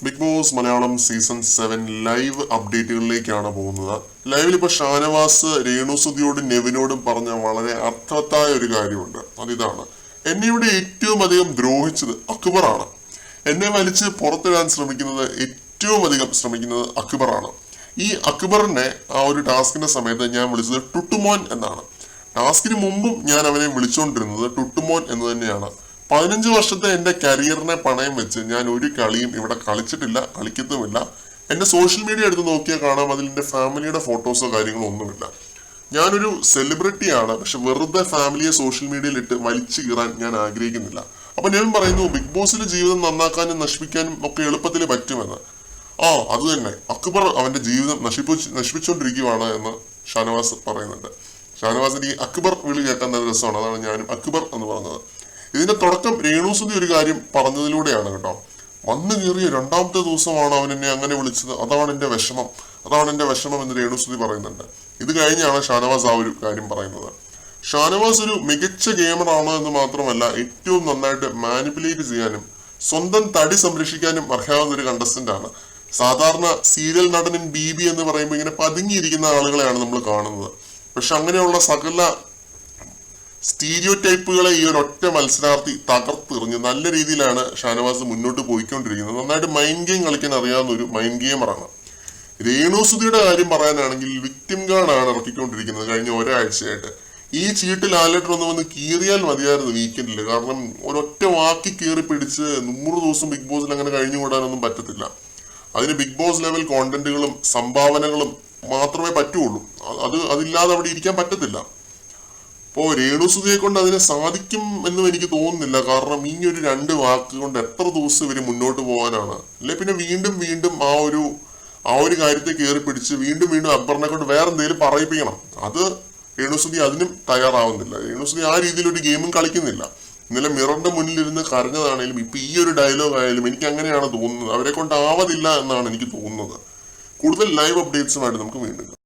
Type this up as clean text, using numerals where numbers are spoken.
Big Boss Malayalam season 7 live അപ്ഡേറ്റുകളിലേക്കാണ് പോകുന്നത്. ലൈവിൽ ഇപ്പോൾ ഷാനവാസ് രേണുസുതിയോടും നെവിനോടും പറഞ്ഞ വളരെ അർത്ഥവത്തായ ഒരു കാര്യമുണ്ട്. അതിതാണ്, എന്നെ ഇവിടെ ഏറ്റവും അധികം ദ്രോഹിച്ചത് അക്ബറാണ്. എന്നെ വലിച്ച് പുറത്തിടാൻ ഏറ്റവും അധികം ശ്രമിക്കുന്നത് അക്ബറാണ്. ഈ അക്ബറിനെ ആ ഒരു ടാസ്കിന്റെ സമയത്ത് ഞാൻ വിളിച്ചത് ടുട്ടുമോൻ എന്നാണ്. ടാസ്കിന് മുമ്പും ഞാൻ അവനെ വിളിച്ചുകൊണ്ടിരുന്നത് ടുട്ടുമോൻ എന്ന് തന്നെയാണ്. 15 വർഷത്തെ എൻ്റെ കരിയറിനെ പണയം വെച്ച് ഞാൻ ഒരു കളിയും ഇവിടെ കളിച്ചിട്ടില്ല, കളിക്കത്തുമില്ല. എൻ്റെ സോഷ്യൽ മീഡിയ എടുത്ത് നോക്കിയാൽ കാണാം, അതിൽ എൻ്റെ ഫാമിലിയുടെ ഫോട്ടോസോ കാര്യങ്ങളോ ഒന്നുമില്ല. ഞാനൊരു സെലിബ്രിറ്റിയാണ്, പക്ഷെ വെറുതെ ഫാമിലിയെ സോഷ്യൽ മീഡിയയിൽ ഇട്ട് വലിച്ചു കീറാൻ ഞാൻ ആഗ്രഹിക്കുന്നില്ല. അപ്പൊ ഞാൻ പറയുന്നു, ബിഗ് ബോസിലെ ജീവിതം നന്നാക്കാനും നശിപ്പിക്കാനും ഒക്കെ എളുപ്പത്തിൽ പറ്റുമെന്ന്. അത് തന്നെ, അക്ബർ അവന്റെ ജീവിതം നശിപ്പിച്ചുകൊണ്ടിരിക്കുകയാണ് എന്ന് ഷാനവാസ് പറയുന്നുണ്ട്. ഷാനവാസിന്റെ ഈ അക്ബർ വിളി കേൾക്കാൻ നല്ല രസമാണ്. അതാണ് ഞാനും അക്ബർ എന്ന് പറഞ്ഞത്. ഇതിന്റെ തുടക്കം രേണുസുതി ഒരു കാര്യം പറഞ്ഞതിലൂടെയാണ് കേട്ടോ. വന്നു കയറിയ 2ാമത്തെ ദിവസമാണ് അവൻ എന്നെ അങ്ങനെ വിളിച്ചത്, അതാണ് എന്റെ വിഷമം എന്ന് രേണുസുതി പറയുന്നുണ്ട്. ഇത് കഴിഞ്ഞാണ് ഷാനവാസ് ആ ഒരു കാര്യം പറയുന്നത്. ഷാനവാസ് ഒരു മികച്ച ഗെയിമറാണ് എന്ന് മാത്രമല്ല, ഏറ്റവും നന്നായിട്ട് മാനിപ്പുലേറ്റ് ചെയ്യാനും സ്വന്തം തടി സംരക്ഷിക്കാനും അർഹയാവുന്ന ഒരു കണ്ടസ്റ്റന്റ് ആണ്. സാധാരണ സീരിയൽ നടനും BB എന്ന് പറയുമ്പോൾ ഇങ്ങനെ പതുങ്ങിയിരിക്കുന്ന ആളുകളെയാണ് നമ്മൾ കാണുന്നത്. പക്ഷെ അങ്ങനെയുള്ള സകല സ്റ്റീരിയോ ടൈപ്പുകളെ ഈ ഒരു ഒറ്റ മത്സരാർത്ഥി തകർത്തെറിഞ്ഞ് നല്ല രീതിയിലാണ് ഷാനവാസ് മുന്നോട്ട് പോയിക്കൊണ്ടിരിക്കുന്നത്. നന്നായിട്ട് മൈൻഡ് ഗെയിം കളിക്കാൻ അറിയാവുന്ന ഒരു മൈൻഡ് ഗെയിമറാണ്. രേണുസുതിയുടെ കാര്യം പറയാനാണെങ്കിൽ വിക്ടിം ഗാർഡാണ് ഇറക്കിക്കൊണ്ടിരിക്കുന്നത് കഴിഞ്ഞ ഒരാഴ്ചയായിട്ട്. ഈ ചീട്ടിൽ ആലേട്ടർ ഒന്ന് വന്ന് കീറിയാൽ മതിയായിരുന്നു വീക്കെൻഡിൽ. കാരണം ഒരൊറ്റ വാക്കി കീറി പിടിച്ച് 100 ദിവസം ബിഗ് ബോസിൽ അങ്ങനെ കഴിഞ്ഞുകൂടാനൊന്നും പറ്റത്തില്ല. അതിന് ബിഗ് ബോസ് ലെവൽ കോണ്ടന്റുകളും സംഭാവനകളും മാത്രമേ പറ്റുള്ളൂ. അതില്ലാതെ അവിടെ ഇരിക്കാൻ പറ്റത്തില്ല. അപ്പോൾ രേണുസുതിയെ കൊണ്ട് അതിനെ സാധിക്കും എന്നും എനിക്ക് തോന്നുന്നില്ല. കാരണം ഈ ഒരു 2 വാക്ക് കൊണ്ട് എത്ര ദിവസം ഇവര് മുന്നോട്ട് പോകാനാണ്? അല്ലെ പിന്നെ വീണ്ടും ആ ഒരു കാര്യത്തെ കയറി പിടിച്ച് വീണ്ടും അക്ബറിനെ കൊണ്ട് വേറെ എന്തെങ്കിലും പറയിപ്പിക്കണം. അത് രേണുസുതി അതിനും തയ്യാറാവുന്നില്ല. രേണുസുതി ആ രീതിയിൽ ഒരു ഗെയിമും കളിക്കുന്നില്ല. ഇന്നലെ മിററിന്റെ മുന്നിലിരുന്ന് കരഞ്ഞതാണേലും ഇപ്പൊ ഈ ഒരു ഡയലോഗ് ആയാലും എനിക്ക് അങ്ങനെയാണ് തോന്നുന്നത്. അവരെ കൊണ്ട് ആവതില്ല എന്നാണ് എനിക്ക് തോന്നുന്നത്. കൂടുതൽ ലൈവ് അപ്ഡേറ്റ്സുമായിട്ട് നമുക്ക് വീണ്ടും